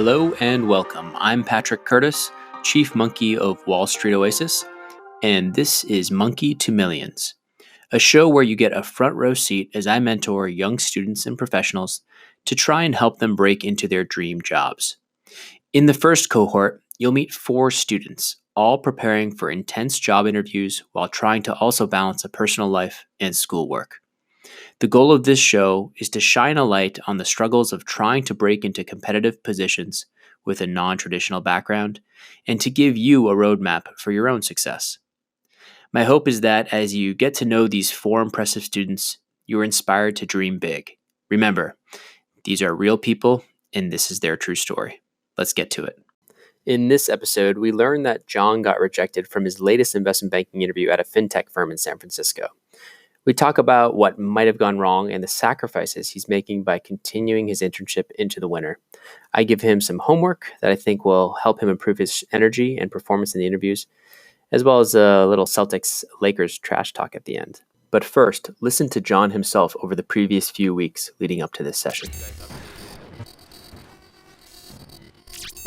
Hello and welcome. I'm Patrick Curtis, Chief Monkey of Wall Street Oasis, and this is Monkey to Millions, a show where you get a front row seat as I mentor young students and professionals to try and help them break into their dream jobs. In the first cohort, you'll meet 4 students, all preparing for intense job interviews while trying to also balance a personal life and schoolwork. The goal of this show is to shine a light on the struggles of trying to break into competitive positions with a non traditional background and to give you a roadmap for your own success. My hope is that as you get to know these 4 impressive students, you are inspired to dream big. Remember, these are real people and this is their true story. Let's get to it. In this episode, we learned that John got rejected from his latest investment banking interview at a fintech firm in San Francisco. We talk about what might have gone wrong and the sacrifices he's making by continuing his internship into the winter. I give him some homework that I think will help him improve his energy and performance in the interviews, as well as a little Celtics Lakers trash talk at the end. But first, listen to John himself over the previous few weeks leading up to this session.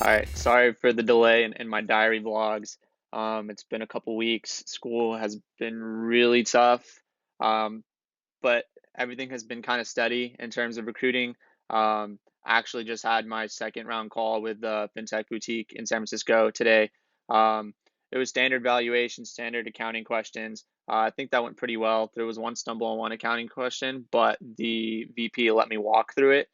All right, sorry for the delay in my diary vlogs. It's been a couple weeks. School has been really tough, but everything has been kind of steady in terms of recruiting. I actually just had my second round call with the fintech boutique in San Francisco today. It was standard valuation, standard accounting questions. I think that went pretty well. There was one stumble on one accounting question, but the VP let me walk through it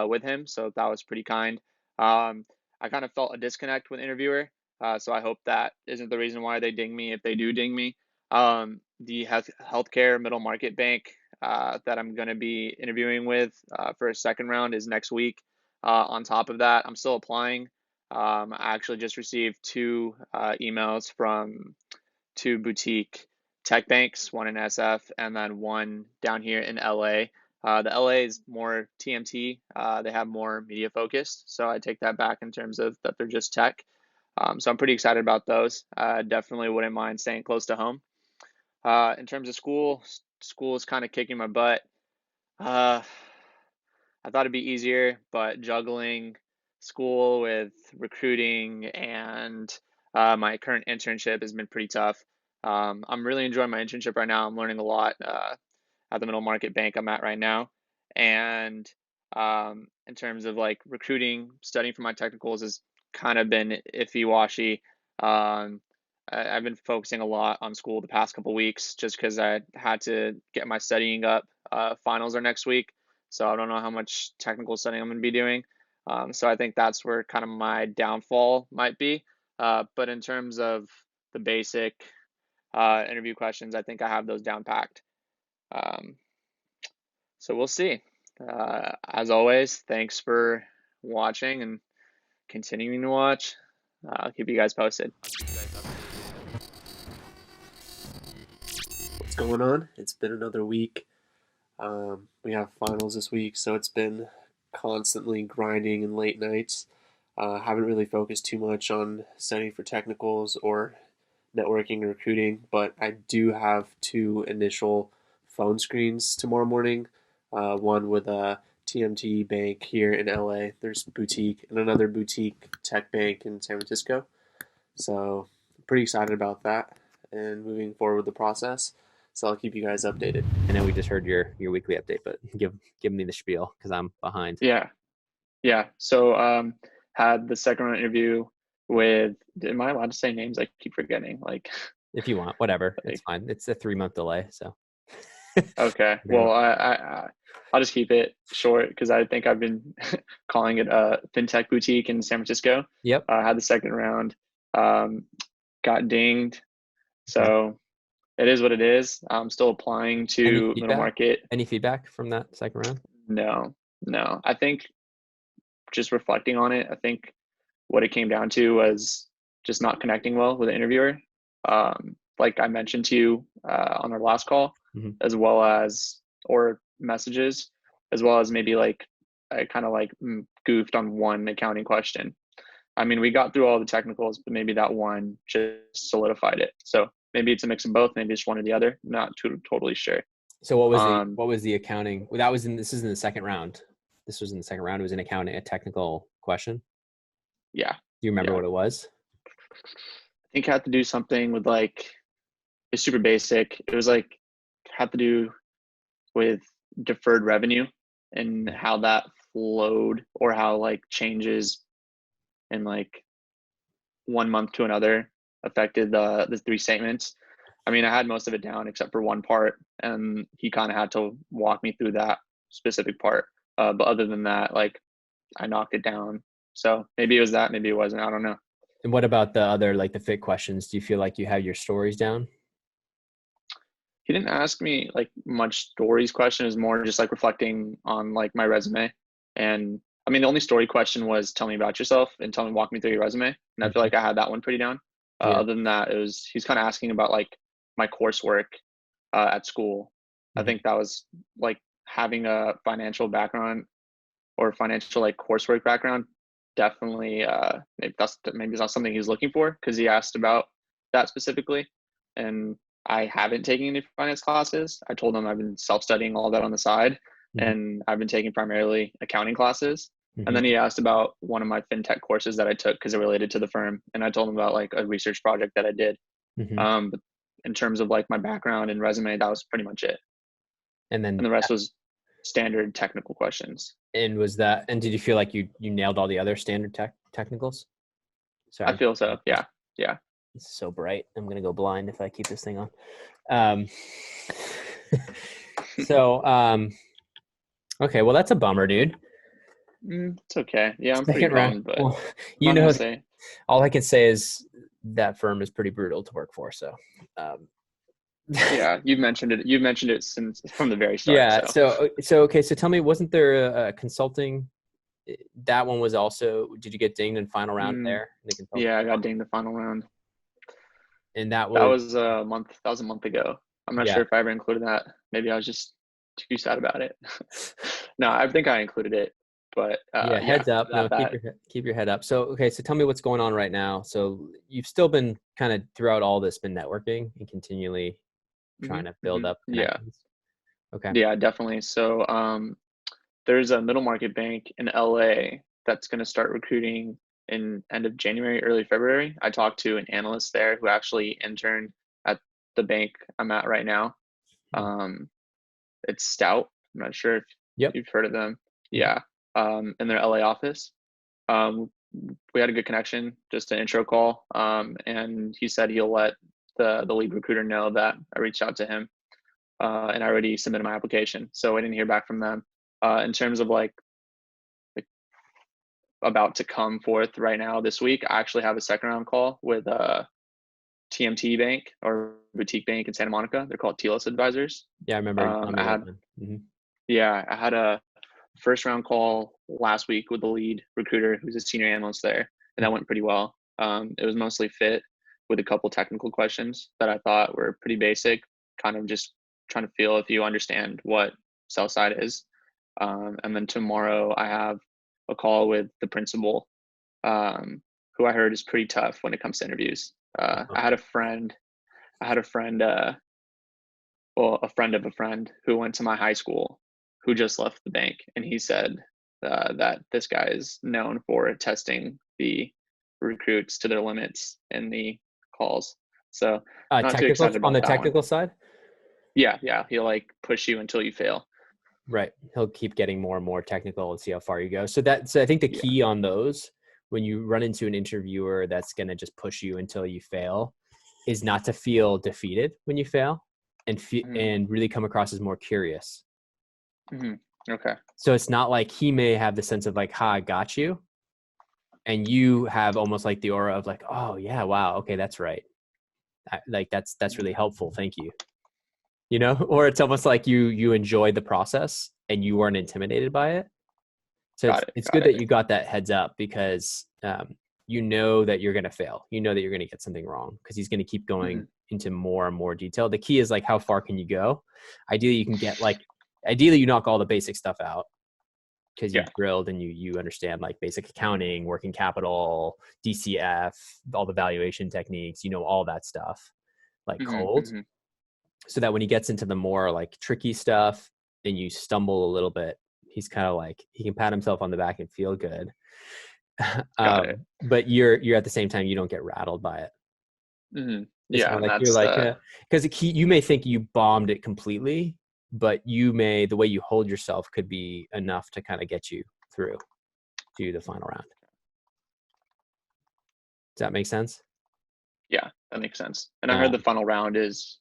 with him, so that was pretty kind. I kind of felt a disconnect with the interviewer, so I hope that isn't the reason why they ding me if they do ding me. The healthcare middle market bank that I'm going to be interviewing with for a second round is next week. On top of that, I'm still applying. I actually just received 2 emails from 2 boutique tech banks, one in SF and then one down here in LA. The LA is more TMT. They have more media focused, so I take that back in terms of that they're just tech. So I'm pretty excited about those. Definitely wouldn't mind staying close to home. In terms of school is kind of kicking my butt. I thought it'd be easier, but juggling school with recruiting and my current internship has been pretty tough. I'm really enjoying my internship right now. I'm learning a lot at the middle market bank I'm at right now. And in terms of like recruiting, studying for my technicals has kind of been iffy washy. I've been focusing a lot on school the past couple weeks just because I had to get my studying up. Finals are next week, so I don't know how much technical studying I'm going to be doing. So I think that's where kind of my downfall might be. But in terms of the basic interview questions, I think I have those down packed. So we'll see. As always, thanks for watching and continuing to watch. I'll keep you guys posted. What's going on? It's been another week. We have finals this week, so it's been constantly grinding and late nights. Haven't really focused too much on studying for technicals or networking and recruiting, but I do have 2 initial phone screens tomorrow morning. One with a TMT bank here in LA. There's boutique and another boutique tech bank in San Francisco. So I'm pretty excited about that and moving forward with the process. So I'll keep you guys updated. I know we just heard your weekly update, but give me the spiel because I'm behind. Yeah. So had the second round interview with. Am I allowed to say names? I keep forgetting. Like, If you want, whatever, like, it's fine. It's a 3-month delay, so. okay. Well, I'll just keep it short because I think I've been calling it a fintech boutique in San Francisco. Yep. Had the second round, got dinged. So it is what it is. I'm still applying to middle market. Any feedback from that second round? No. I think just reflecting on it, I think what it came down to was just not connecting well with the interviewer. Like I mentioned to you on our last call, as well as, or messages, as well as maybe like I kind of like goofed on one accounting question. I mean, we got through all the technicals, but maybe that one just solidified it. So maybe it's a mix of both. Maybe it's one or the other. Not totally sure. So what was the accounting? Well, this is in the second round. This was in the second round. It was an accounting, a technical question. Yeah. Do you remember Yeah. what it was? I think it had to do something with like, it's super basic. It was like, had to do with deferred revenue and how that flowed, or how like changes in like one month to another affected the three statements. I mean, I had most of it down except for one part, and he kind of had to walk me through that specific part. But other than that, like, I knocked it down. So maybe it was that, maybe it wasn't. I don't know. And what about the other, like the fit questions? Do you feel like you have your stories down? He didn't ask me like much stories question. It was more just like reflecting on like my resume. And I mean, the only story question was tell me about yourself and walk me through your resume. And I feel Mhm. like I had that one pretty down. Yeah. Other than that, he's kind of asking about like my coursework at school. I Mhm. think that was like having a financial background or financial like coursework background. Definitely, maybe it's not something he's looking for, because he asked about that specifically. And I haven't taken any finance classes. I told him I've been self-studying all that on the side, Mhm. and I've been taking primarily accounting classes. And Mhm. then he asked about one of my fintech courses that I took because it related to the firm, and I told him about like a research project that I did. Mhm. But in terms of like my background and resume, that was pretty much it, And and then, the rest was standard technical questions. and did you feel like you nailed all the other standard technicals? I Sorry. feel so. Yeah. Yeah. It's so bright. I'm gonna go blind if I keep this thing on. Um, so, okay, well, that's a bummer, dude. It's okay. Yeah, I'm pretty Second round. bummed, but Well, I'm you not gonna know, say. all I can say is that firm is pretty brutal to work for. So, um, Yeah, you've mentioned it. You've mentioned it since from the very start. yeah. So So okay. So tell me, wasn't there a consulting? That one was also. Did you get dinged in final round mm, there in the consulting? yeah, I got dinged the final round. And that That was, was a month. That was a month ago. I'm not yeah. sure if I ever included that. Maybe I was just too sad about it. No, I think I included it, but Yeah, yeah, heads up. No, that bad. keep your head up. So, okay, so tell me what's going on right now. So, you've still been kind of throughout all this been networking and continually trying to build up Yeah, connections. Okay. yeah, definitely. So there's a middle market bank in LA that's going to start recruiting in end of January, early February. I talked to an analyst there who actually interned at the bank I'm at right now. Mm. Um, it's Stout. I'm not sure if Yep. you've heard of them. Mhm. Yeah, in their LA office. Um, we had a good connection, just an intro call, and he said he'll let the lead recruiter know that I reached out to him, and I already submitted my application. So I didn't hear back from them. In terms of like about to come forth right now this week, I actually have a second round call with TMT Bank, or boutique bank in Santa Monica. They're called TLS Advisors. Yeah, I remember you telling me I about had them. Mhm. Yeah, I had a first round call last week with the lead recruiter, who's a senior analyst there, and that went pretty well. It was mostly fit with a couple technical questions that I thought were pretty basic, kind of just trying to feel if you understand what sell side is. And then tomorrow I have a call with the principal, who I heard is pretty tough when it comes to interviews. Uh-huh. I had a friend, well, a friend of a friend who went to my high school, who just left the bank, and he said that this guy is known for testing the recruits to their limits in the calls. So not too Technical excited on about the that one. technical side? Yeah, yeah, he'll like push you until you fail. Right. He'll keep getting more and more technical and see how far you go. So I think the Yeah. key on those, when you run into an interviewer that's going to just push you until you fail, is not to feel defeated when you fail, Hmm. and really come across as more curious. Hmm. Okay. So it's not like he may have the sense of like, "Ha, I got you," and you have almost like the aura of like, "Oh yeah, wow, okay, that's right. Like that's really helpful. Thank you." You know, or it's almost like you enjoyed the process and you weren't intimidated by it. So Got it. it's Got good that it. you got that heads up, because you know that you're going to fail. You know that you're going to get something wrong, because he's going to keep going Hmm. into more and more detail. The key is like, how far can you go? Ideally, you can get like, ideally you knock all the basic stuff out, because Yeah. you've drilled and you understand like basic accounting, working capital, DCF, all the valuation techniques, all that stuff like Hmm. cold, Hmm. so that when he gets into the more like tricky stuff and you stumble a little bit, he's kind of like, he can pat himself on the back and feel good. Got it. But you're at the same time, you don't get rattled by it. It's Yeah, more and like you're that's like, because you may think you bombed it completely, but the way you hold yourself could be enough to kind of get you through to the final round. Does that make sense? yeah, that makes sense. And I heard the Um, final round is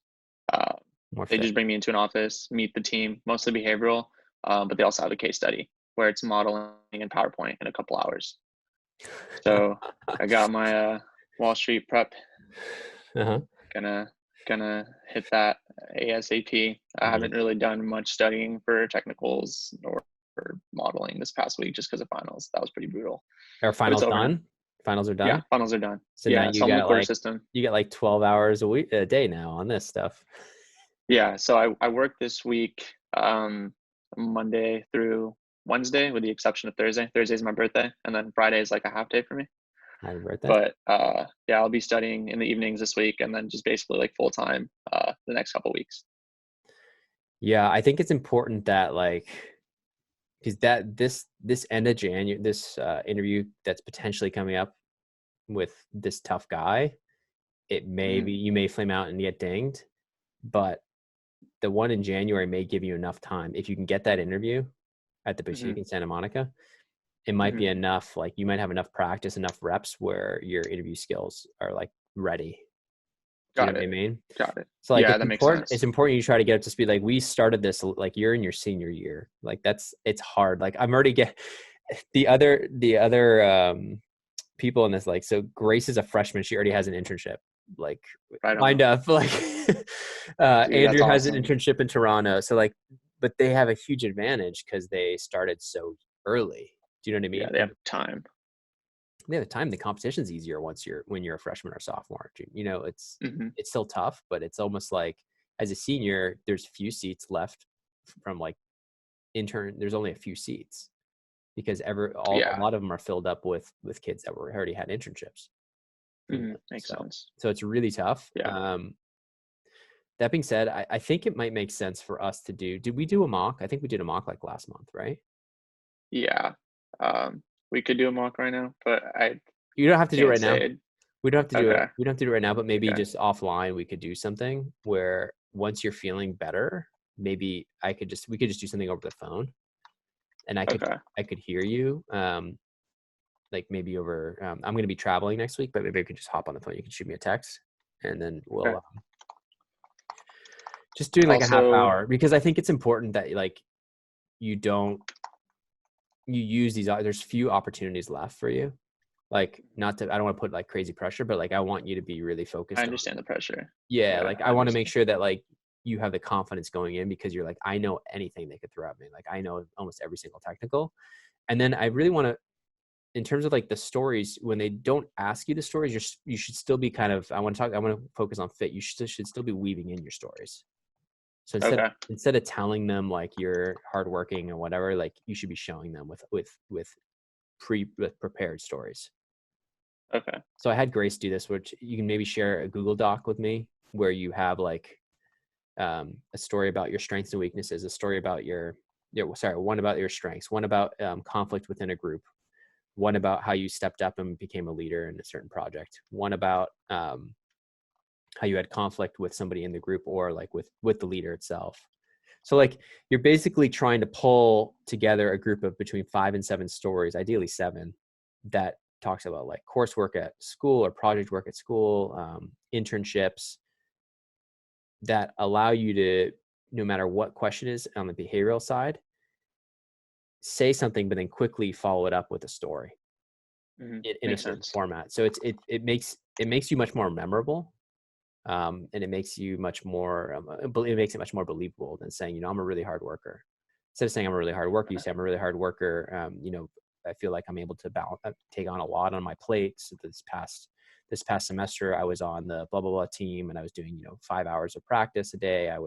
uh, More they fit. just bring me into an office, meet the team, mostly behavioral, but they also have a case study where it's modeling in PowerPoint in a couple hours. So I got my Wall Street prep. Uh-huh. Gonna hit that ASAP. I Nice. haven't really done much studying for technicals or for modeling this past week just because of finals. That was pretty brutal, Are but it's finals over now. done? Finals are Yeah, done. finals are done. So now Yeah, you so I'm in the got quarter like system. 12 hours a day now on this stuff. Yeah, so I work this week, Monday through Wednesday, with the exception of Thursday. Thursday's my birthday, and then Friday is like a half day for me. Happy birthday. But yeah, I'll be studying in the evenings this week, and then just basically like full time the next couple weeks. Yeah, I think it's important that like because this end of January, this interview that's potentially coming up with this tough guy, it may Mm-hmm. be you may flame out and get dinged, but the one in January may give you enough time. If you can get that interview at the Mm-hmm. boutique in Santa Monica, it might Mm-hmm. be enough. Like you might have enough practice, enough reps where your interview skills are like ready. Do you know Got what I it. mean? Got it. So like Yeah, that makes it's sense. important you try to get up to speed. Like we started this like you're in your senior year. Like it's hard. Like I'm already get the other people in this, like, so Grace is a freshman, she already has an internship, like Right lined on. up, like Dude, that's Andrew has an awesome. internship in Toronto, so like, but they have a huge advantage because they started so early. Do you know what I Yeah, mean? they And have time. they have the time. The competition's easier when you're a freshman or sophomore. You know, Mm-hmm. it's still tough, but it's almost like as a senior, there's few seats left from like intern. There's only a few seats because a Yeah. lot of them are filled up with kids that were already had internships. Mm-hmm. Makes So sense. it's really tough. Yeah. That being said, I think it might make sense for us to did we do a mock? I think we did a mock like last month, right? Yeah. We could do a mock right now, but I You don't have to do it can't right say now. it. We don't have to do it. Okay. We don't have to do it right now, but maybe Okay. just offline we could do something where once you're feeling better, maybe we could just do something over the phone and Okay. I could hear you. Like maybe over I'm going to be traveling next week, but maybe I could just hop on the phone. You can shoot me a text and then Okay. we'll just doing like a half Also, hour, because I think it's important that like you don't you use these there's few opportunities left for you, like not to I don't want to put like crazy pressure, but like I want you to be really I focused on, understand the pressure. yeah, Yeah, like I I want to make understand. sure that like you have the confidence going in because you're like, I know anything they could throw at me, like I know almost every single technical. And then I really want to, in terms of like the stories, when they don't ask you the stories, you should still be kind of, I want to focus on fit. You should still be weaving in your stories. So Okay. instead of telling them like you're hardworking or whatever, like you should be showing them with prepared stories. Okay. So I had Grace do this, which you can maybe share a Google Doc with me where you have like a story about your strengths and weaknesses, a story about one about your strengths, one about conflict within a group, one about how you stepped up and became a leader in a certain project, one about how you had conflict with somebody in the group or like with the leader itself. So like you're basically trying to pull together a group of between 5 and 7 stories, ideally 7, that talks about like coursework at school or project work at school, internships, that allow you to, no matter what question is on the behavioral side, say something, but then quickly follow it up with a story Mm-hmm. in a Makes certain sense. format. So it makes you much more memorable, and it makes you much more. It makes it much more believable than saying, I'm a really hard worker. Instead of saying I'm a really hard worker, you say I'm a really hard worker. I feel like I'm able to take on a lot on my plate. So this past semester, I was on the blah blah blah team, and I was doing 5 hours of practice a day. I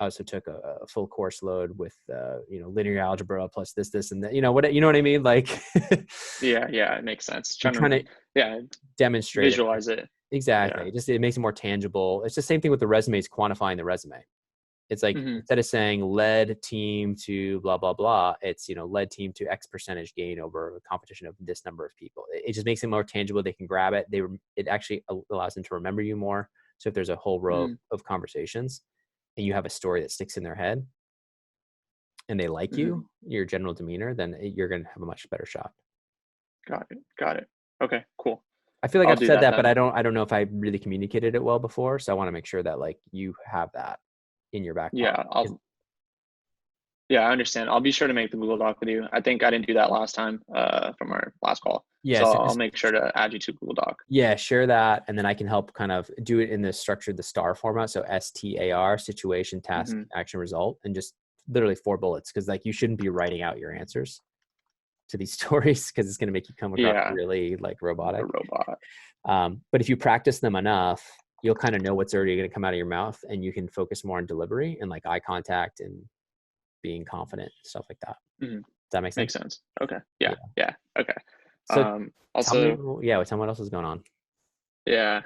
also took a full course load with linear algebra plus this and that. You know what I mean? Like Yeah, yeah, it makes sense. you're Trying trying to, to yeah, demonstrate it. visualize it. Exactly. Yeah. It makes it more tangible. It's the same thing with the resumes, quantifying the resume. It's like, Hmm. instead of saying led team to blah, blah, blah, it's, led team to X percentage gain over a competition of this number of people. It just makes it more tangible. They can grab it. It actually allows them to remember you more. So if there's a whole row Hmm. of conversations and you have a story that sticks in their head and they like Hmm. you, your general demeanor, then you're going to have a much better shot. Got it. Got it. Okay, cool. I feel like I'll I've do said that that, but then. I don't know if I really communicated it well before. So I want to make sure that like you have that in your back pocket. Yeah, yeah, I understand. I'll be sure to make the Google Doc with you. I think I didn't do that last time, from our last call. So Yes. I'll make sure to add you to Google Doc. Yeah, share that, and then I can help kind of do it in the structured, the STAR format. So STAR: situation, task, Hmm. action, result, and just literally 4 bullets. Because like you shouldn't be writing out your answers to these stories because it's going to make you come across Yeah, really like like a robotic. robot. But if you practice them enough, you'll kind of know what's already going to come out of your mouth, and you can focus more on delivery and like eye contact and being confident, stuff like that. Hmm. Does that make Makes sense? sense. Okay. Yeah. Yeah. Yeah. Okay. So tell me, Also, yeah, tell me what else is going on. yeah.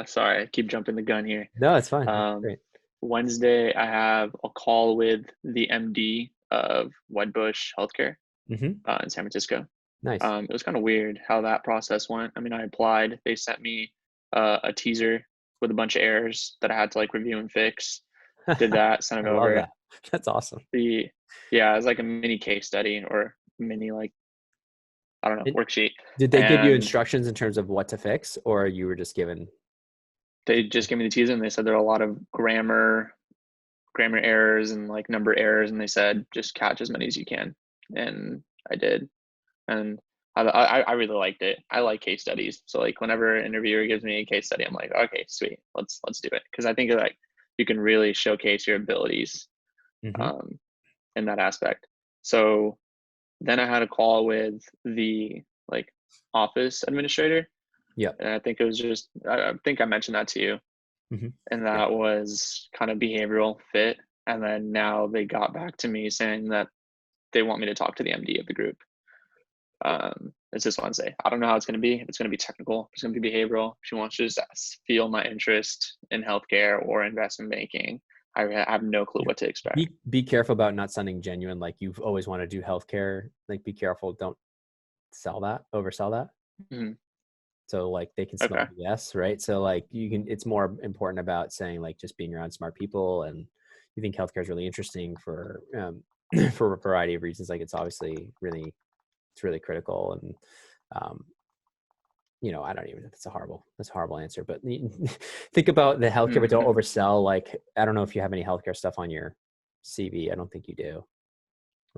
Sorry, I keep jumping the gun here. No, it's fine. That's Um, great. Wednesday, I have a call with the MD of Wedbush Healthcare, Mm-hmm. in San Francisco. Nice. It was kind of weird how that process went. I mean, I applied. They sent me a teaser with a bunch of errors that I had to like review and fix. Did that, sent I it love over. that. That's awesome. The Yeah, it was like a mini case study or mini like I don't know And worksheet, did they give you and instructions in terms of what to fix, or you were just given? they just gave me the teaser and they said there are a lot of grammar errors and like number errors, and they said just catch as many as you can, and I did, and I really liked it. I like case studies, so like whenever an interviewer gives me a case study, I'm like, okay, sweet, let's do it, because I think like you can really showcase your abilities, Mm-hmm. um, in that aspect. So then I had a call with the like office administrator, Yeah. and I think it was just I think I mentioned that to you, Mm-hmm. and Yeah. that was kind of behavioral fit. And then now they got back to me saying that they want me to talk to the MD of the group. It's this Wednesday. I don't know how it's going to be. If it's going to be technical, if it's going to be behavioral. She wants to just feel my interest in healthcare or investment banking. I have no clue what to expect. Be careful about not sounding genuine. Like you've always wanted to do healthcare. Like be careful. Don't oversell that. Mhm. So like they can smell Okay. BS, right? So like it's more important about saying like just being around smart people, and you think healthcare is really interesting for for a variety of reasons. Like it's obviously it's really critical, and um, I don't even. That's a horrible answer. But think about the healthcare, but don't Mhm. oversell. Like I don't know if you have any healthcare stuff on your CV. I don't think you do,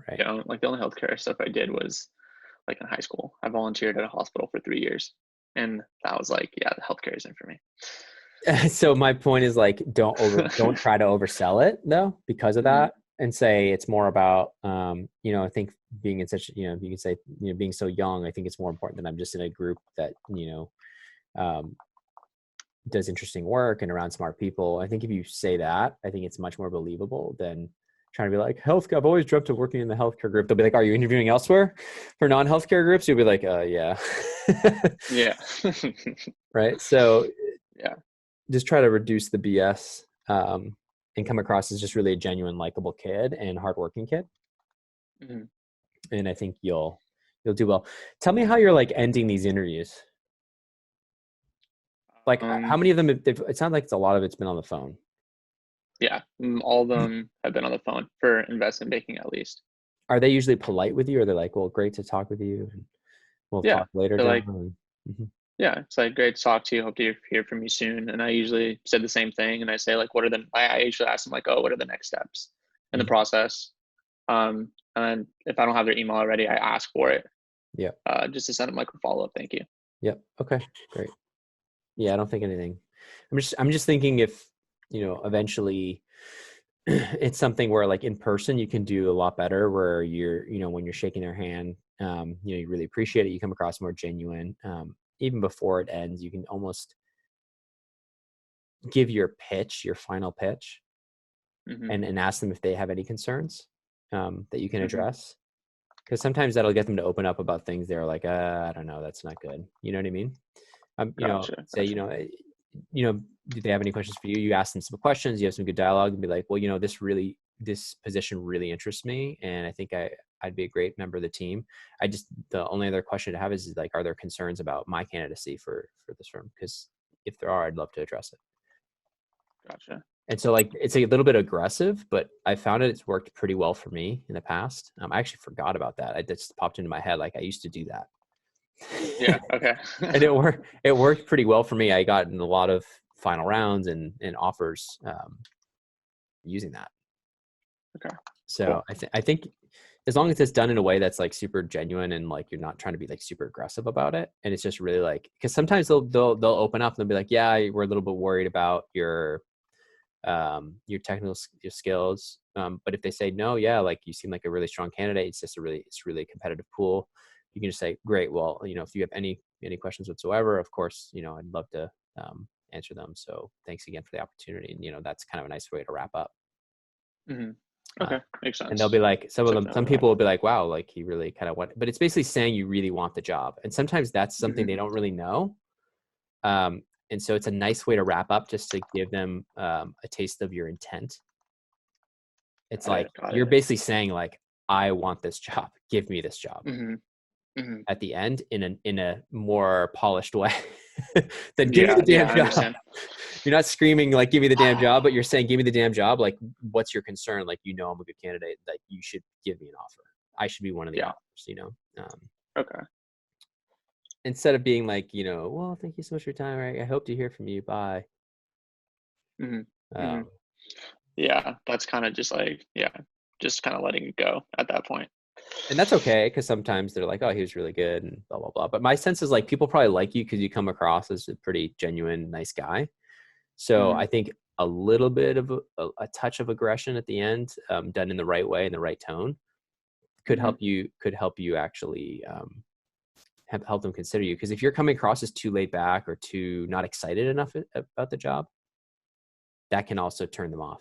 right? Yeah, like the only healthcare stuff I did was like in high school. I volunteered at a hospital for 3 years, and that was like, yeah, the healthcare isn't for me. So my point is like don't try to oversell it though because of Hmm. that, and say it's more about I think being in such you can say being so young, I think it's more important that I'm just in a group that um, does interesting work and around smart people. I think if you say that, I think it's much more believable than trying to be like healthcare. I've always dreamt of working in the healthcare group. They'll be like, "Are you interviewing elsewhere for non-healthcare groups?" You'll be like, yeah." Yeah. Right. So Yeah. just try to reduce the BS, and come across as just really a genuine, likable kid and hardworking kid. Mhm. And I think you'll do well. Tell me how you're like ending these interviews. Like how Um, many of them? It sounds like it's a lot of it's been on the phone. yeah, all of them have been on the phone for investment banking at least. Are they usually polite with you, or they're like, "Well, great to talk with you, and we'll Yeah, talk later, they're John." like, Mhm. yeah, it's like great to talk to you. Hope to hear from you soon. And I usually said the same thing, and I say like, what are the? I usually ask them like, oh, what are the next steps in the Mhm. process? And then if I don't have their email already, I ask for it, Yeah. just to send them like a follow up. Thank you. Yep. Okay. Great. Yeah, I don't think anything. I'm just thinking if eventually it's something where like in person you can do a lot better, where you're when you're shaking their hand, you really appreciate it, you come across more genuine, even before it ends you can almost give your final pitch, Hmm. and ask them if they have any concerns, that you can Hmm. address, because sometimes that'll get them to open up about things they're like, I don't know, that's not good, you know what I mean. Gotcha. Say, Gotcha. do they have any questions for you? You ask them some questions, you have some good dialogue, and be like, well, this position really interests me, and I think I'd be a great member of the team. The only other question to have is like, are there concerns about my candidacy for this firm? Because if there are, I'd love to address it. Gotcha. And so like, it's a little bit aggressive, but I found it's worked pretty well for me in the past. I actually forgot about that. It just popped into my head. Like I used to do that. Yeah. Okay. And it worked pretty well for me. I got in a lot of final rounds and offers using that. Okay. So cool. I think as long as it's done in a way that's like super genuine and like you're not trying to be like super aggressive about it, and it's just really like, because sometimes they'll open up and they'll be like, yeah, we're a little bit worried about your technical skills, but if they say no, yeah, like you seem like a really strong candidate, it's really a competitive pool, you can just say, great, well, if you have any questions whatsoever, of course, I'd love to answer them, so thanks again for the opportunity. And that's kind of a nice way to wrap up. Mm-hmm. Okay, makes sense. And they'll be like, some people will be like, wow, like he really kind of went, but it's basically saying you really want the job, and sometimes that's something they don't really know. And so it's a nice way to wrap up, just to give them a taste of your intent. It's you're basically saying like, I want this job. Give me this job. At the end, in a more polished way than give me the damn job. You're not screaming like, give me the damn job, but you're saying, give me the damn job. Like, what's your concern? Like, I'm a good candidate. That you should give me an offer. I should be one of the offers. Okay. Instead of being like, well, thank you so much for your time. Right? I hope to hear from you. Bye. Yeah, that's kind of just like, just kind of letting it go at that point. And that's okay, because sometimes they're like, oh, he was really good and blah, blah, blah. But my sense is like, people probably like you because you come across as a pretty genuine, nice guy. So I think a little bit of a touch of aggression at the end, done in the right way, in the right tone, could help you actually help them consider you. Because if you're coming across as too laid back or too not excited enough about the job, that can also turn them off.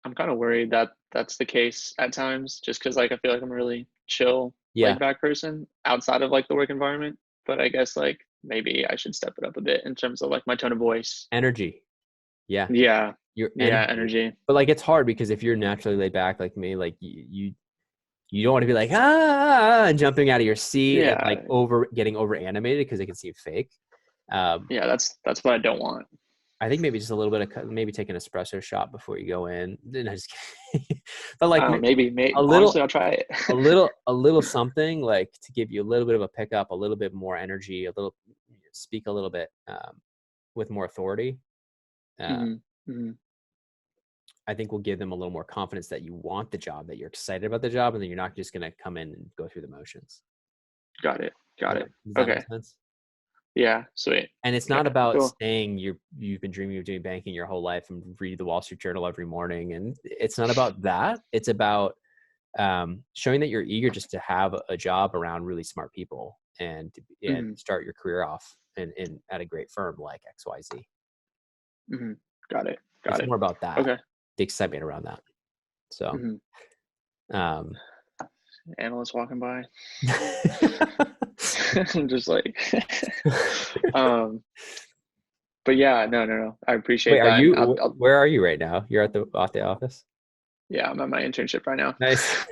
I'm kind of worried that that's the case at times, just because like I feel like I'm a really chill, laid back person outside of like the work environment. But I guess like maybe I should step it up a bit in terms of like my tone of voice. Energy. Yeah. Your energy. But like, it's hard because if you're naturally laid back like me, like you don't want to be like, and jumping out of your seat and like getting over animated, because it can seem fake. That's what I don't want. I think maybe just a little bit of, maybe take an espresso shot before you go in. No, just kidding. But like, maybe a little, honestly, I'll try it. a little something like to give you a little bit of a pickup, a little bit more energy, speak a little bit with more authority. I think will give them a little more confidence that you want the job, that you're excited about the job, and then you're not just going to come in and go through the motions. Got it. Does that make sense? Yeah, sweet. And it's not about saying you've been dreaming of doing banking your whole life and read the Wall Street Journal every morning. And it's not about that. It's about showing that you're eager just to have a job around really smart people and start your career off at a great firm like XYZ. Got it. It's more about that. Okay. The excitement around that. So, analysts walking by. I'm just like, but yeah, no. I appreciate that. Are you? Where are you right now? You're at the office. Yeah, I'm at my internship right now. Nice.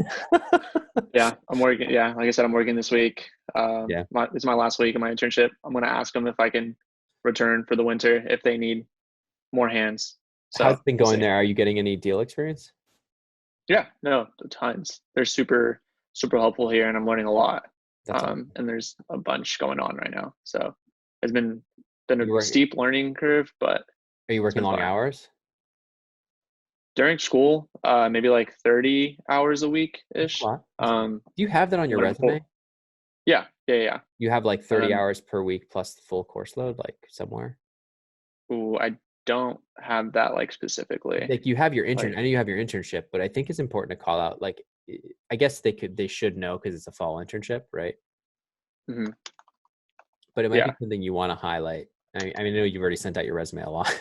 Yeah, I'm working. Yeah, like I said, I'm working this week. It's my last week of my internship. I'm gonna ask them if I can return for the winter if they need more hands. So, how's it been going there? Are you getting any deal experience? Yeah, no, tons. They're super, super helpful here, and I'm learning a lot. And there's a bunch going on right now. So it's been a steep learning curve, but are you working long hours? During school, maybe like 30 hours a week ish. Do you have that on your resume? Yeah. You have like 30 hours per week plus the full course load, like somewhere? Ooh, I don't have that like specifically. Like you have your I know you have your internship, but I think it's important to call out, like, I guess they should know because it's a fall internship, right? But it might be something you want to highlight. I know you've already sent out your resume a lot,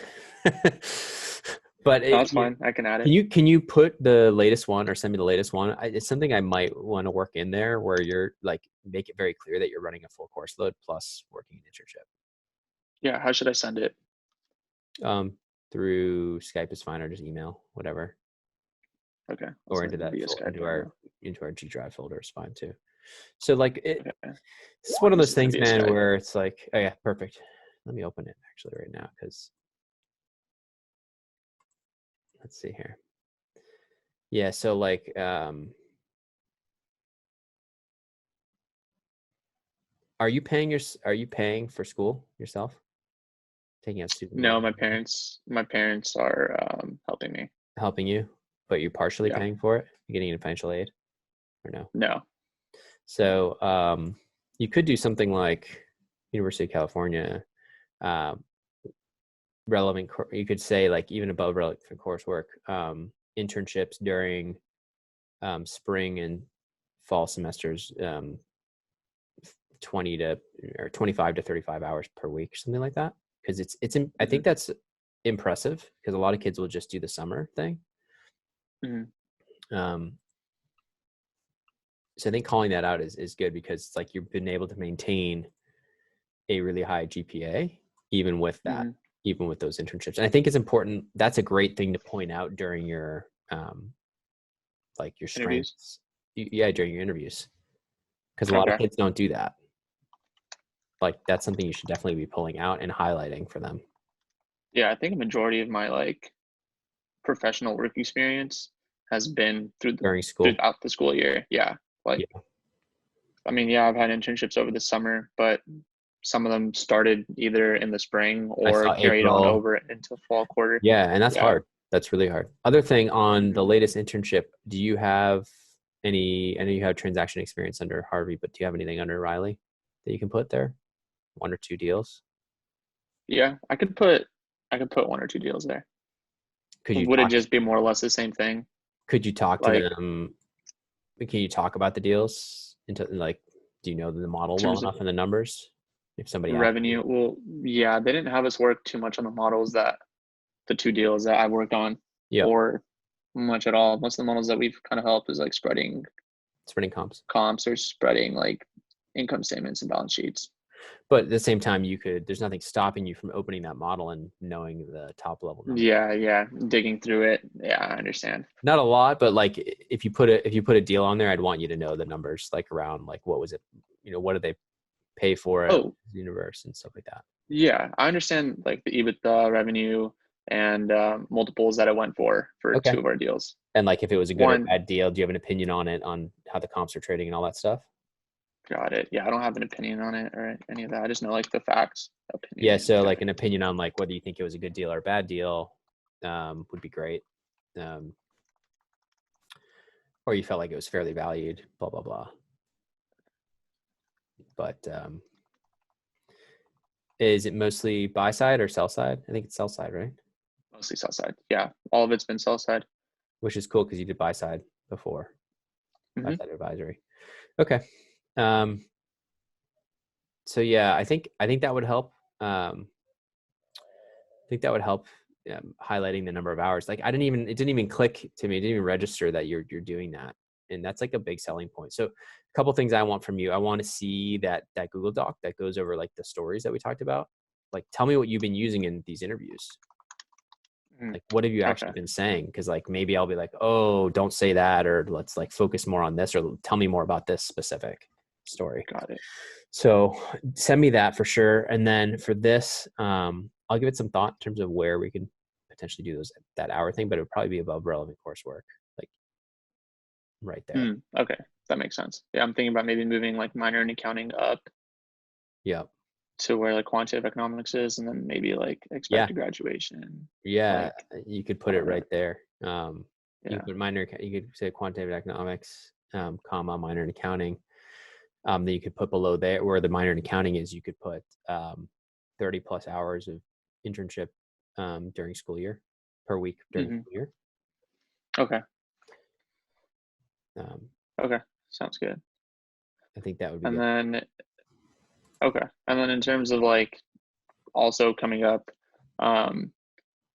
but that's fine. I can add it. Can you put the latest one or send me the latest one? It's something I might want to work in there where you're like, make it very clear that you're running a full course load plus working an internship. Yeah. How should I send it? Through Skype is fine, or just email, whatever, Okay, I'll or into send that via Skype right now. into our G Drive folder is fine too. So like Okay, it's one of just those send it things, via man, Skype. where it's like, oh yeah, perfect. Let me open it actually right now because let's see here. Yeah, so like are you paying for school yourself? Taking out student No, loan, my parents are helping me. helping you, but you're partially Yeah, paying for it? You're getting any financial aid or no? no. So you could do something like University of California, uh, you could say like even above relevant coursework, internships during spring and fall semesters, 20 to or 25 to 35 hours per week or something like that. Because I Hmm. think that's impressive because a lot of kids will just do the summer thing. Hmm. Um, so I think calling that out is good because it's like you've been able to maintain a really high GPA even with that, Hmm. even with those internships. And I think it's important. That's a great thing to point out during your like your Interviews. strengths. Yeah, during your interviews, because a lot of Okay. kids don't do that. Like that's something you should definitely be pulling out and highlighting for them Yeah, I think a majority of my like professional work experience has been during school. throughout the school year. Yeah. Like, Yeah, I mean, yeah, I've had internships over the summer, but some of them started either in the spring I or saw carried on April. over into fall quarter. Yeah, and that's Yeah. hard. That's really hard. Other thing on Hmm. the latest internship, do you have any? I know you have transaction experience under Harvey, but do you have anything under Riley that you can put there? One or two deals? Yeah, I could put one or two deals there. Could you Would it talk? just be more or less the same thing? Could you talk to Like them? Can you talk about the deals into like? Do you know the model in well terms of enough and the numbers? If somebody asks you, revenue, well, yeah, they didn't have us work too much on the models that the two deals that I worked on, yep, or much at all. Most of the models that we've kind of helped is like spreading spreading comps. comps or spreading like income statements and balance sheets. But at the same time, there's nothing stopping you from opening that model and knowing the top level number. Yeah, yeah, digging through it. Yeah, I understand. Not a lot, but like if you put a deal on there, I'd want you to know the numbers, like around like what was it, what did they pay for it, Oh, universe and stuff like that. yeah, I understand like the EBITDA revenue and multiples that it went for Okay. two of our deals. And like if it was a good or One, bad deal, do you have an opinion on it, on how the comps are trading and all that stuff? got it. Yeah, I don't have an opinion on it or any of that. I just know like the facts. Yeah. Opinion. So Okay. like an opinion on like whether you think it was a good deal or a bad deal would be great. Um, or you felt like it was fairly valued, blah, blah, blah. But is it mostly buy side or sell side? I think it's sell side, right? Mostly sell side. Yeah, all of it's been sell side. Which is cool because you did buy side before, buy Hmm. side advisory. Okay. Um, so yeah, I think that would help. I think that would help highlighting the number of hours. Like it didn't even click to me. It didn't even register that you're doing that. And that's like a big selling point. So a couple things I want from you. I want to see that Google Doc that goes over like the stories that we talked about. Like tell me what you've been using in these interviews. Hmm. Like what have you Okay, actually been saying? Because like maybe I'll be like, oh, don't say that, or let's like focus more on this, or tell me more about this specific story. got it. So send me that for sure. And then for this, I'll give it some thought in terms of where we can potentially do that hour thing, but it would probably be above relevant coursework, like right there. Hmm. Okay, that makes sense. Yeah, I'm thinking about maybe moving like minor in accounting up Yeah. to where like quantitative economics is, and then maybe like Yeah. expected graduation. Yeah. Like You could I put it don't know. right there. You Yeah. could put you could say quantitative economics, comma, minor in accounting. Then you could put below there where the minor in accounting is, you could put 30 plus hours of internship during school year per week during Hmm. school year. Okay. Um, Okay. Sounds good. I think that would be And good. then okay. And then in terms of like also coming up, um,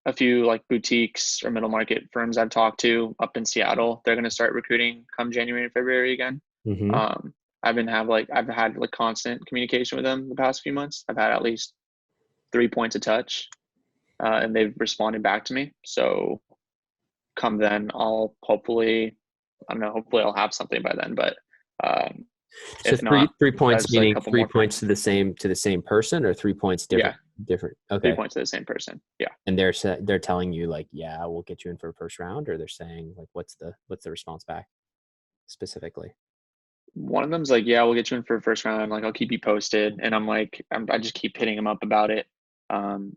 a few like boutiques or middle market firms I've talked to up in Seattle, they're going to start recruiting come January and February again. Mm-hmm. Um, I've had like constant communication with them the past few months. I've had at least 3 points of touch. and they've responded back to me. So come then, I'll hopefully, I don't know, hopefully I'll have something by then. But So if not, three points that's like a meaning couple 3 more. points to the same person, or 3 points different? Yeah, Different. 3 Okay. points to the same person. Yeah. And they're telling you like, yeah, we'll get you in for a first round, or they're saying like, what's the response back specifically? One of them's like, yeah, we'll get you in for a first round. Like, I'll keep you posted. And I'm like, I just keep hitting him up about it.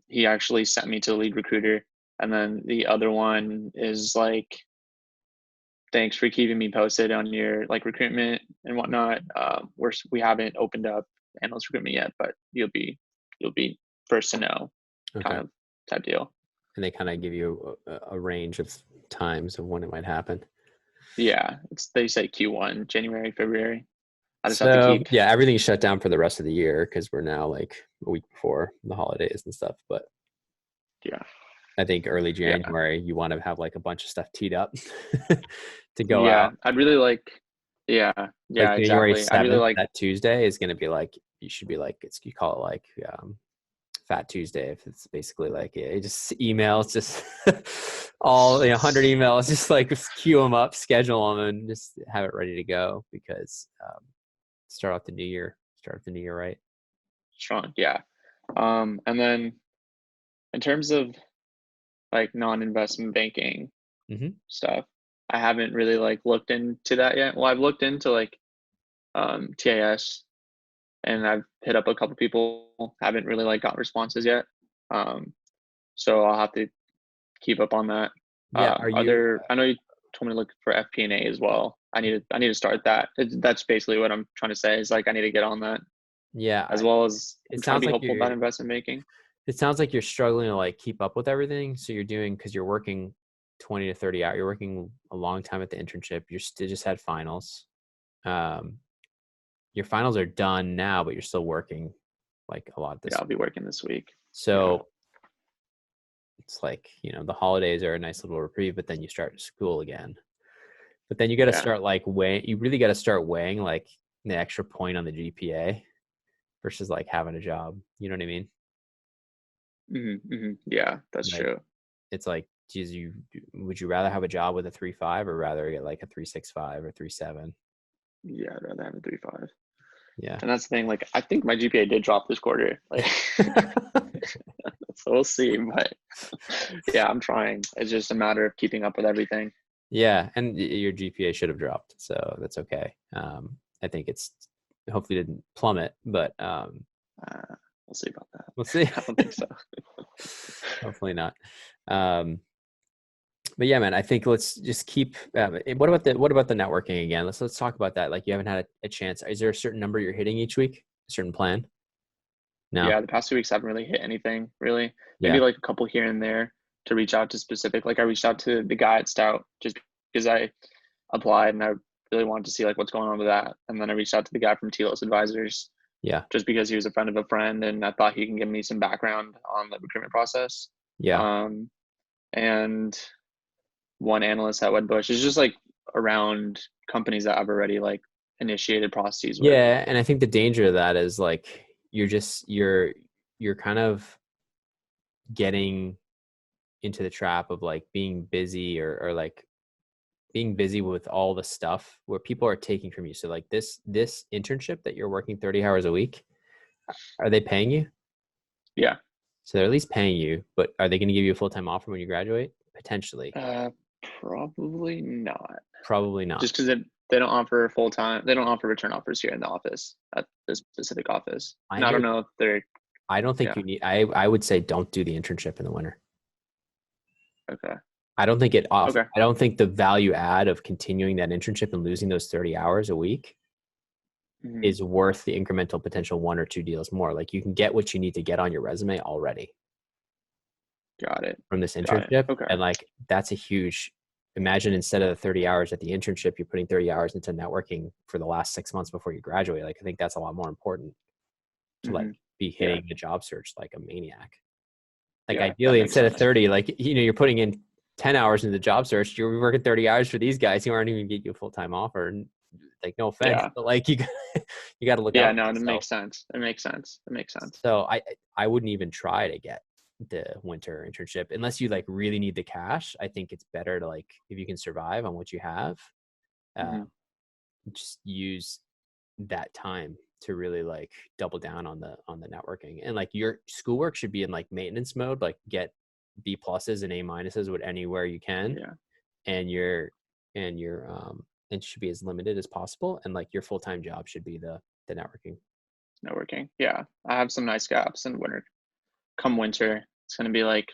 He actually sent me to the lead recruiter. And then the other one is like, thanks for keeping me posted on your like recruitment and whatnot. We haven't opened up analyst recruitment yet, but you'll be first to know, kind Okay. of type deal. And they kind of give you a range of times of when it might happen. Yeah, they say Q1, January, February. I just have to So keep. yeah, everything's shut down for the rest of the year because we're now like a week before the holidays and stuff. But Yeah, I think early yeah, January, you want to have like a bunch of stuff teed up to go yeah. out. I'd really like. Yeah, Like yeah, January exactly. I'd really 7th, like. that Tuesday is going to be like, you should be like, you call it like Fat Tuesday. If it's basically like, yeah, just emails, just all 100 emails, just like queue them up, schedule them, and just have it ready to go because start off the new year right. Strong, yeah. And then in terms of like non-investment banking Mm-hmm. stuff, I haven't really like looked into that yet. Well, I've looked into like TAS, and I've hit up a couple people, haven't really like got responses yet. So I'll have to keep up on that. Yeah. Are you? I know you told me to look for FP&A as well. I need to start that. That's basically what I'm trying to say is like I need to get on that, Yeah. as well as I'm It trying to sounds be like hopeful about investment banking. It sounds like you're struggling to like keep up with everything. So you're doing because you're working 20 to 30 hours. You're working a long time at the internship. You still just had finals. Um, your finals are done now, but you're still working like a lot Yeah, this I'll be week. working this week. Yeah. So it's like, the holidays are a nice little reprieve, but then you start school again. But then you got to Yeah. start like you really got to start weighing like the extra point on the GPA versus like having a job. You know what I mean? Yeah, that's Like, true. it's like, geez, would you rather have a job with a 3.5 or rather get like a 3.65 or 3.7? Yeah, I'd rather have a 3.5. Yeah. And that's the thing. Like, I think my GPA did drop this quarter. Like, so we'll see. But yeah, I'm trying. It's just a matter of keeping up with everything. Yeah, and your GPA should have dropped, so that's okay. I think it's hopefully didn't plummet, but We'll see about that. we'll see. I don't think so. Hopefully not. Um, but yeah, man, I think let's just keep. What about the networking again? Let's talk about that. Like, you haven't had a chance. Is there a certain number you're hitting each week? A certain plan? No. Yeah, the past 2 weeks I haven't really hit anything really. Maybe Yeah. like a couple here and there to reach out to specific. Like I reached out to the guy at Stout just because I applied and I really wanted to see like what's going on with that. And then I reached out to the guy from Telos Advisors Yeah. just because he was a friend of a friend and I thought he can give me some background on the recruitment process. Yeah. And one analyst at Wedbush is just like around companies that I've already like initiated processes with. Yeah, and I think the danger of that is like you're kind of getting into the trap of like being busy or like being busy with all the stuff where people are taking from you. So like this internship that you're working 30 hours a week, are they paying you? Yeah. So they're at least paying you, but are they going to give you a full-time offer when you graduate? Potentially. Probably not. Probably not. Just because they don't offer full time, they don't offer return offers here in the office at this specific office. I And I hear don't know if they're I don't think yeah. you need I would say don't do the internship in the winter. Okay. I don't think Okay. I don't think the value add of continuing that internship and losing those 30 hours a week is worth the incremental potential 1 or 2 deals more. Like, you can get what you need to get on your resume already Got it. from this Got it. internship. Okay. And like, that's a huge, imagine instead of the 30 hours at the internship, you're putting 30 hours into networking for the last 6 months before you graduate. Like, I think that's a lot more important to like be hitting the job search like a maniac. Like, Yeah, that ideally, makes instead of sense. 30, like, you're putting in 10 hours into the job search, you're working 30 hours for these guys who aren't even get you a full-time offer. And like, no offense, Yeah. but like, you got to look Yeah, out for no, it yourself. makes sense. It makes sense. It makes sense. So I wouldn't even try to get the winter internship unless you like really need the cash. I think it's better to like, if you can survive on what you have, uh, Hmm. just use that time to really like double down on the networking. And like your schoolwork should be in like maintenance mode, like get B pluses and A minuses with anywhere you can, Yeah. and your it should be as limited as possible, and like your full-time job should be the networking. Networking. Yeah. I have some nice gaps in winter. Come winter, it's gonna be like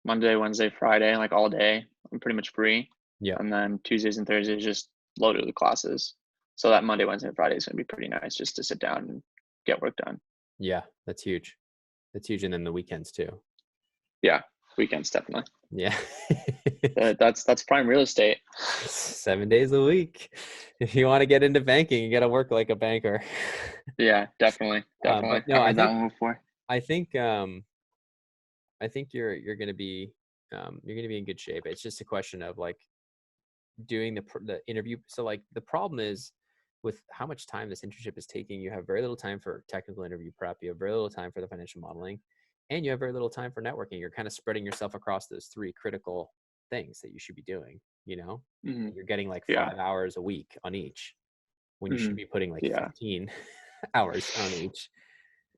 Monday, Wednesday, Friday, like all day. I'm pretty much free. Yeah, And then Tuesdays and Thursdays just loaded with classes. So that Monday, Wednesday, and Friday is gonna be pretty nice just to sit down and get work done. yeah, that's huge. That's huge. And then the weekends too. Yeah. Weekends definitely. Yeah. That's prime real estate. 7 days a week. If you want to get into banking, you got to work like a banker. Yeah, definitely. Definitely. But no, I've heard that one before. I think you're gonna be in good shape. It's just a question of like doing the interview. So like the problem is with how much time this internship is taking, you have very little time for technical interview prep. You have very little time for the financial modeling, and you have very little time for networking. You're kind of spreading yourself across those three critical things that you should be doing. Hmm. And you're getting like Yeah. 5 hours a week on each when you should Hmm. be putting like Yeah. 15 hours on each.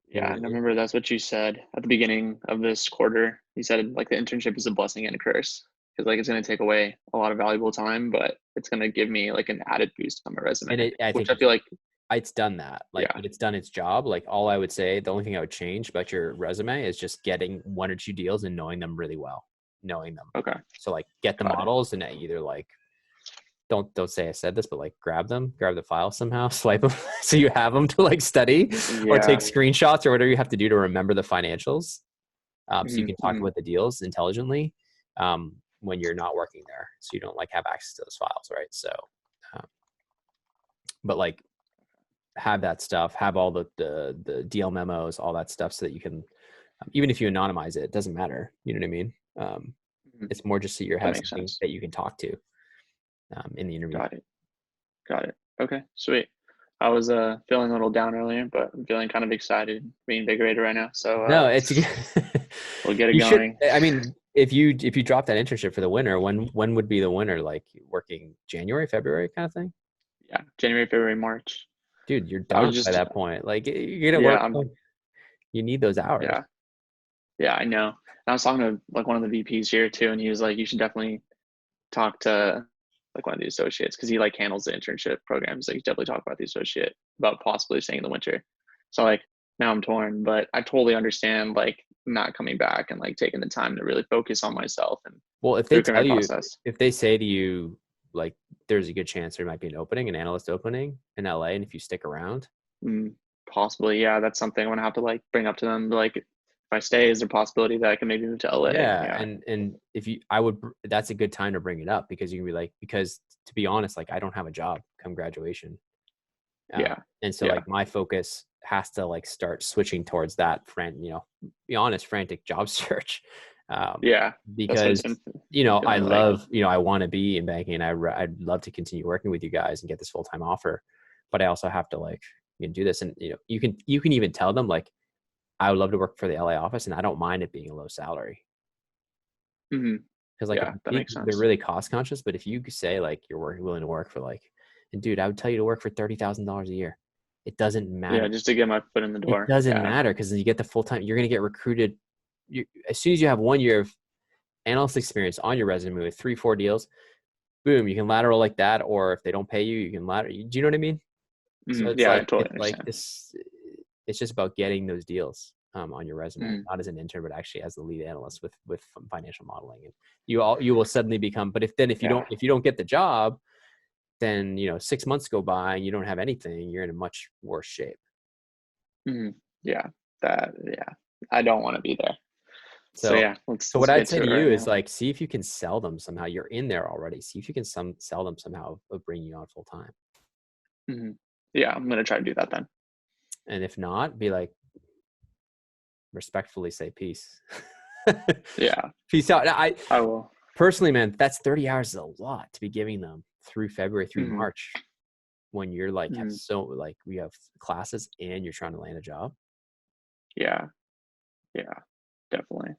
You know Yeah. what I And I mean? remember that's what you said at the beginning of this quarter. You said like the internship is a blessing and a curse because like it's going to take away a lot of valuable time, but it's going to give me like an added boost on my resume, And I which think I feel like, it's done that. Like, yeah. but it's done its job. Like, all I would say, the only thing I would change about your resume is just getting one or two deals and knowing them really well, knowing them. Okay. So like, get the Got it. models and either like, don't say I said this, but like grab the file somehow, swipe them so you have them to like study or take Yeah. screenshots or whatever you have to do to remember the financials. So you Hmm. can talk Hmm. about the deals intelligently when you're not working there, so you don't like have access to those files, right? So, um, but like have that stuff, have all the deal memos, all that stuff, so that you can, even if you anonymize it, it doesn't matter. You know what I mean? Hmm. It's more just so you That have makes something sense. that you can talk to in the interview. Got it. Got it. Okay. Sweet. I was feeling a little down earlier, but I'm feeling kind of excited, reinvigorated right now. So No, it's we'll get it you should. going. I mean, if you drop that internship for the winter, when would be the winter? Like working January, February kind of thing? Yeah. January, February, March. Dude, you're I was done by just that point. Like you're gonna yeah, work. You need those hours. yeah. Yeah, I know. And I was talking to like one of the VPs here too, and he was like, you should definitely talk to like one of the associates because he like handles the internship programs. Like, you definitely talk about the associate about possibly staying in the winter. So like now I'm torn, but I totally understand like not coming back and like taking the time to really focus on myself and Well, if the they tell recruitment you, process. if they say to you, like, there's a good chance there might be an opening, an analyst opening in LA, and if you stick around, Mm, possibly, yeah, that's something I'm gonna have to like bring up to them. Like, if I stay, is there a possibility that I can maybe move to LA? yeah, Yeah, and if you, I would, that's a good time to bring it up because you can be like, because to be honest, like I don't have a job come graduation, yeah, and so yeah, like my focus has to like start switching towards that be honest, frantic job search, um, yeah. That's what it's because been I feeling like. love, I want to be in banking, and I'd love to continue working with you guys and get this full time offer, but I also have to like do this, and you can even tell them like I would love to work for the LA office, and I don't mind it being a low salary. Hmm. Because like Yeah, that makes they're sense. really cost conscious, but if you say like willing to work for like, and dude, I would tell you to work for $30,000 a year. It doesn't Yeah, matter. just to get my foot in the It door. doesn't Yeah. matter because you get the full time. You're gonna get recruited. As soon as you have 1 year of analyst experience on your resume with 3-4 deals, boom, you can lateral like that. Or if they don't pay you, you can lateral. Do you know what I mean? So Hmm. it's Yeah, I like totally understand. this. It's just about getting those deals on your resume, Hmm. not as an intern, but actually as the lead analyst with financial modeling. And you will suddenly become. But Yeah. if you don't get the job, then 6 months go by and you don't have anything. You're in a much worse shape. Hmm. Yeah. Yeah. I don't want to be there. So So yeah, so what let's I'd get say to to it right you is now. like, see if you can sell them somehow. You're in there already. See if you can sell them somehow of bringing you on full time. Hmm. Yeah, I'm gonna try to do that then. And if not, be like, respectfully say peace. Yeah, Peace out. I I will. personally, man, that's 30 hours is a lot to be giving them through February through Hmm. March when you're like have Hmm. so like we have classes and you're trying to land a job. Yeah. Yeah. definitely.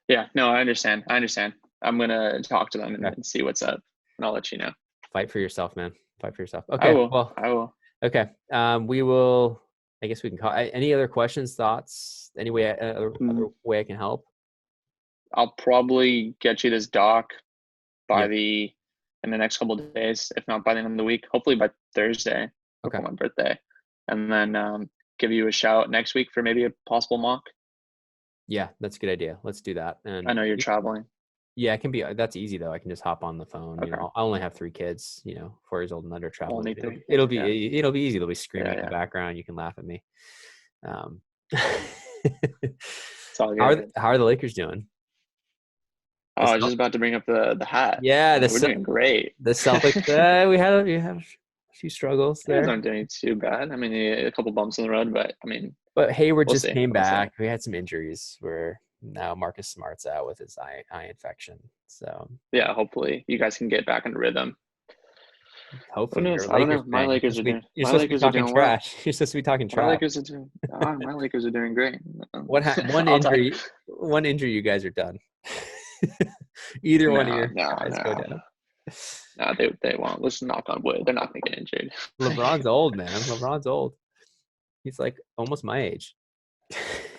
Yeah, no, I understand. I'm gonna talk to them and see what's up, and I'll let you know. Fight for yourself, man. Fight for yourself. I Okay. will. Well, I will. okay. We will. I guess we can call. Any other questions, thoughts? Any way, other way I can help? I'll probably get you this doc in the next couple of days, if not by the end of the week. Hopefully by Thursday before my birthday, and then give you a shout next week for maybe a possible mock. Yeah, that's a good idea. Let's do that. And I know you're traveling. Yeah, it can be. That's easy though. I can just hop on the phone. Okay. You know, I only have 3 kids. 4 years old and under traveling. Only 3. It'll be easy. They'll be screaming in the background. You can laugh at me. It's all good. How are the Lakers doing? Oh, I was just about to bring up the hat. Yeah, we're doing great. The Celtics. we had a few struggles there. Aren't doing too bad. I mean, a couple bumps in the road, but I mean. But Hayward just came back. We had some injuries where now Marcus Smart's out with his eye infection. So yeah, hopefully you guys can get back in rhythm. Hopefully, I don't know. My Lakers are doing. You're supposed to be talking trash. You're supposed to be talking trash. My Lakers are doing great. One injury, you guys are done. Either one of your guys go down. No, they won't. Let's knock on wood. They're not going to get injured. LeBron's old, man. LeBron's old. He's like almost my age.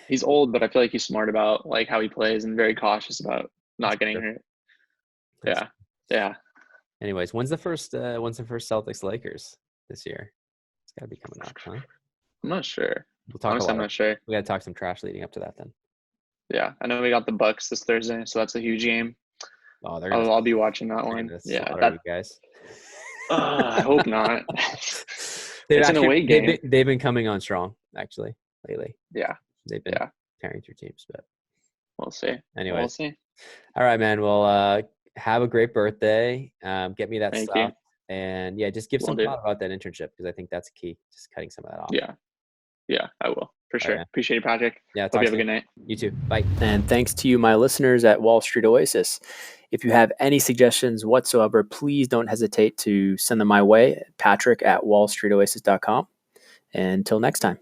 He's old, but I feel like he's smart about like how he plays and very cautious about not getting hurt. Yeah. Anyways, when's the first Celtics Lakers this year? It's got to be coming up, huh? I'm not sure. I'm not sure. We got to talk some trash leading up to that then. Yeah, I know we got the Bucks this Thursday, so that's a huge game. Oh, I'll be watching that one. Yeah, you guys. I hope not. It's an away game. They've been coming on strong actually lately. Yeah, they've been tearing through teams, but we'll see. Anyway, we'll see. All right, man. Well, have a great birthday. Get me that Thank stuff, you. and just give some thought about that internship because I think that's key. Just cutting some of that off. Yeah, I will for sure. Right, appreciate it, Patrick. Yeah, hope you have a good night. You too. Bye. And thanks to you, my listeners at Wall Street Oasis. If you have any suggestions whatsoever, please don't hesitate to send them my way, patrick@wallstreetoasis.com. Until next time.